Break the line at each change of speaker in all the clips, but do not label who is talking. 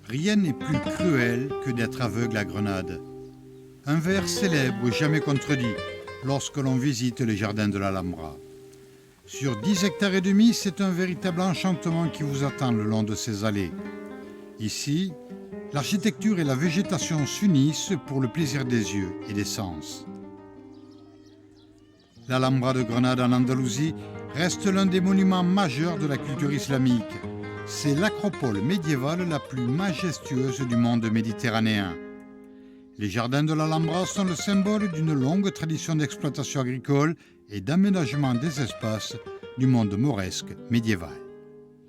Rien n'est plus cruel que d'être aveugle à Grenade. Un vers célèbre jamais contredit lorsque l'on visite les jardins de l'Alhambra. Sur 10 hectares et demi, c'est un véritable enchantement qui vous attend le long de ces allées. Ici, l'architecture et la végétation s'unissent pour le plaisir des yeux et des sens. L'Alhambra de Grenade en Andalousie reste l'un des monuments majeurs de la culture islamique. C'est l'acropole médiévale la plus majestueuse du monde méditerranéen. Les jardins de l'Alhambra sont le symbole d'une longue tradition d'exploitation agricole et d'aménagement des espaces du monde mauresque médiéval.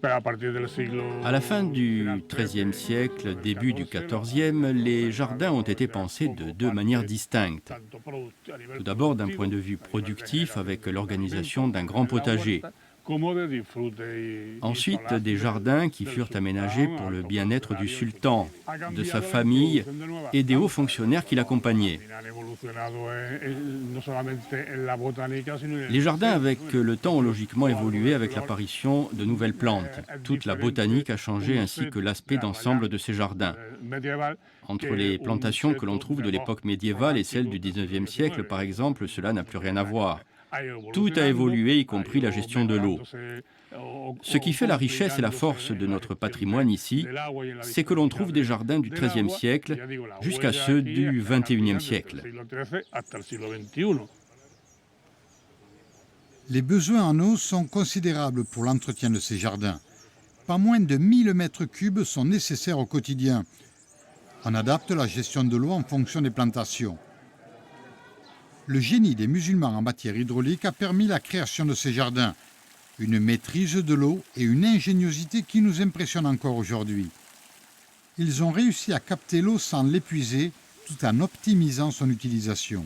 À la fin du XIIIe siècle, début du XIVe, les jardins ont été pensés de deux manières distinctes. Tout d'abord d'un point de vue productif avec l'organisation d'un grand potager. Ensuite, des jardins qui furent aménagés pour le bien-être du sultan, de sa famille et des hauts fonctionnaires qui l'accompagnaient. Les jardins avec le temps ont logiquement évolué avec l'apparition de nouvelles plantes. Toute la botanique a changé ainsi que l'aspect d'ensemble de ces jardins. Entre les plantations que l'on trouve de l'époque médiévale et celles du XIXe siècle, par exemple, cela n'a plus rien à voir. Tout a évolué, y compris la gestion de l'eau. Ce qui fait la richesse et la force de notre patrimoine ici, c'est que l'on trouve des jardins du XIIIe siècle jusqu'à ceux du XXIe siècle.
Les besoins en eau sont considérables pour l'entretien de ces jardins. Pas moins de 1000 mètres cubes sont nécessaires au quotidien. On adapte la gestion de l'eau en fonction des plantations. Le génie des musulmans en matière hydraulique a permis la création de ces jardins, une maîtrise de l'eau et une ingéniosité qui nous impressionnent encore aujourd'hui. Ils ont réussi à capter l'eau sans l'épuiser tout en optimisant son utilisation.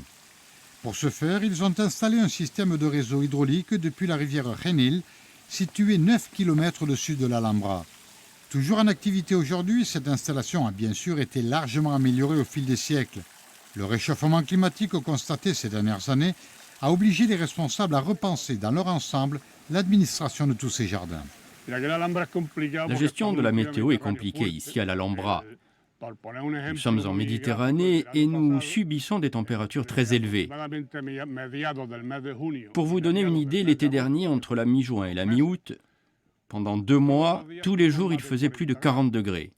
Pour ce faire, ils ont installé un système de réseau hydraulique depuis la rivière Genil, située 9 km au sud de l'Alhambra. Toujours en activité aujourd'hui, cette installation a bien sûr été largement améliorée au fil des siècles. Le réchauffement climatique constaté ces dernières années a obligé les responsables à repenser dans leur ensemble l'administration de tous ces jardins.
La gestion de la météo est compliquée ici à l'Alhambra. Nous sommes en Méditerranée et nous subissons des températures très élevées. Pour vous donner une idée, l'été dernier, entre la mi-juin et la mi-août, pendant 2 mois, tous les jours il faisait plus de 40 degrés.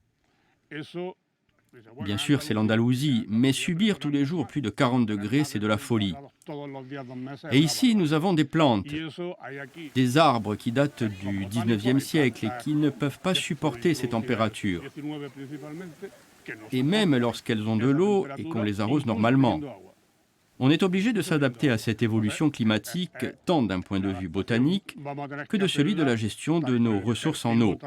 Bien sûr, c'est l'Andalousie, mais subir tous les jours plus de 40 degrés, c'est de la folie. Et ici, nous avons des plantes, des arbres qui datent du 19e siècle et qui ne peuvent pas supporter ces températures. Et même lorsqu'elles ont de l'eau et qu'on les arrose normalement. On est obligé de s'adapter à cette évolution climatique, tant d'un point de vue botanique que de celui de la gestion de nos ressources en eau.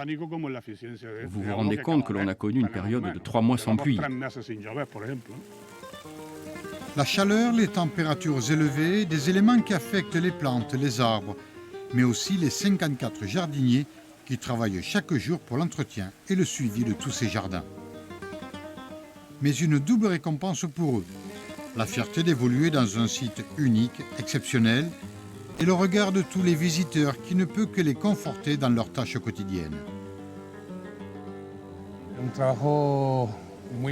Vous vous rendez compte que l'on a connu une période de 3 mois sans pluie.
La chaleur, les températures élevées, des éléments qui affectent les plantes, les arbres, mais aussi les 54 jardiniers qui travaillent chaque jour pour l'entretien et le suivi de tous ces jardins. Mais une double récompense pour eux. La fierté d'évoluer dans un site unique, exceptionnel, et le regard de tous les visiteurs qui ne peut que les conforter dans leurs tâches quotidiennes.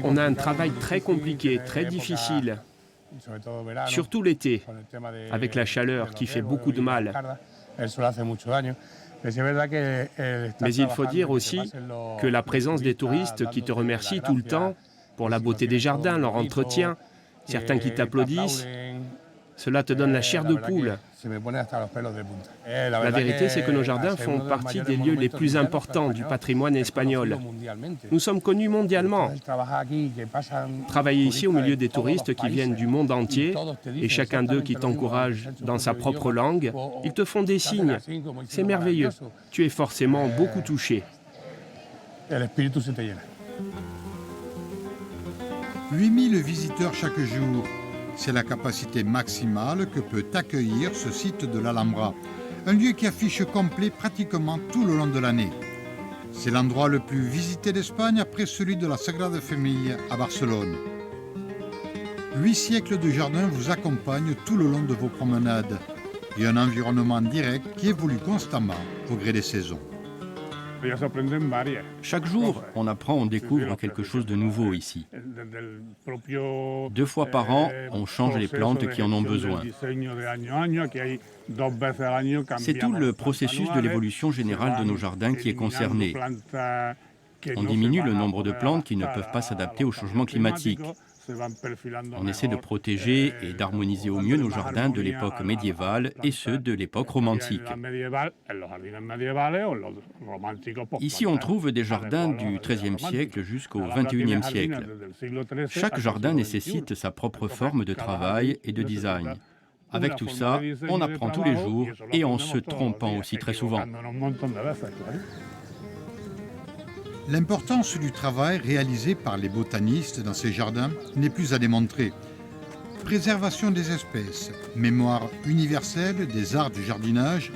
On a un travail très compliqué, très difficile, surtout l'été, avec la chaleur qui fait beaucoup de mal. Mais il faut dire aussi que la présence des touristes qui te remercient tout le temps pour la beauté des jardins, leur entretien, certains qui t'applaudissent, cela te donne la chair de poule. La vérité, c'est que nos jardins font partie des lieux les plus importants du patrimoine espagnol. Nous sommes connus mondialement. Travailler ici au milieu des touristes qui viennent du monde entier, et chacun d'eux qui t'encourage dans sa propre langue, ils te font des signes. C'est merveilleux. Tu es forcément beaucoup touché.
8000 visiteurs chaque jour. C'est la capacité maximale que peut accueillir ce site de l'Alhambra. Un lieu qui affiche complet pratiquement tout le long de l'année. C'est l'endroit le plus visité d'Espagne après celui de la Sagrada Familia à Barcelone. 8 siècles de jardin vous accompagnent tout le long de vos promenades et un environnement direct qui évolue constamment au gré des saisons.
Chaque jour, on apprend, on découvre quelque chose de nouveau ici. 2 fois par an, on change les plantes qui en ont besoin. C'est tout le processus de l'évolution générale de nos jardins qui est concerné. On diminue le nombre de plantes qui ne peuvent pas s'adapter au changement climatique. On essaie de protéger et d'harmoniser au mieux nos jardins de l'époque médiévale et ceux de l'époque romantique. Ici, on trouve des jardins du XIIIe siècle jusqu'au XXIe siècle. Chaque jardin nécessite sa propre forme de travail et de design. Avec tout ça, on apprend tous les jours et en se trompant aussi très souvent.
L'importance du travail réalisé par les botanistes dans ces jardins n'est plus à démontrer. Préservation des espèces, mémoire universelle des arts du jardinage,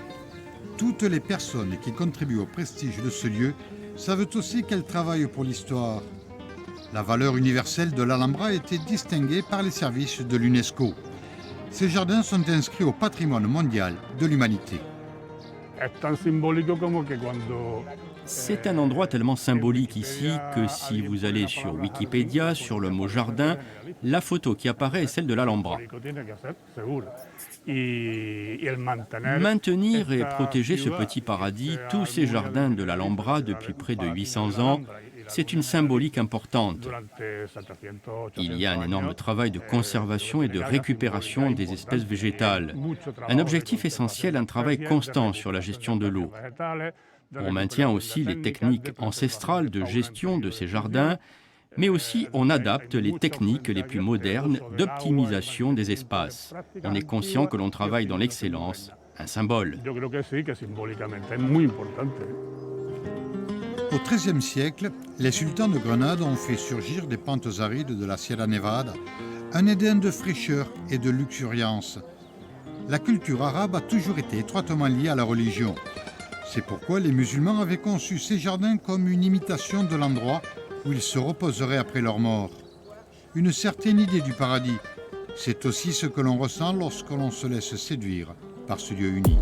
toutes les personnes qui contribuent au prestige de ce lieu savent aussi qu'elles travaillent pour l'histoire. La valeur universelle de l'Alhambra a été distinguée par les services de l'UNESCO. Ces jardins sont inscrits au patrimoine mondial de l'humanité.
C'est un endroit tellement symbolique ici que si vous allez sur Wikipédia, sur le mot jardin, la photo qui apparaît est celle de l'Alhambra. Maintenir et protéger ce petit paradis, tous ces jardins de l'Alhambra depuis près de 800 ans, c'est une symbolique importante. Il y a un énorme travail de conservation et de récupération des espèces végétales. Un objectif essentiel, un travail constant sur la gestion de l'eau. On maintient aussi les techniques ancestrales de gestion de ces jardins, mais aussi on adapte les techniques les plus modernes d'optimisation des espaces. On est conscient que l'on travaille dans l'excellence, un symbole.
Au XIIIe siècle, les sultans de Grenade ont fait surgir des pentes arides de la Sierra Nevada un Éden de fraîcheur et de luxuriance. La culture arabe a toujours été étroitement liée à la religion. C'est pourquoi les musulmans avaient conçu ces jardins comme une imitation de l'endroit où ils se reposeraient après leur mort. Une certaine idée du paradis, c'est aussi ce que l'on ressent lorsque l'on se laisse séduire par ce lieu unique.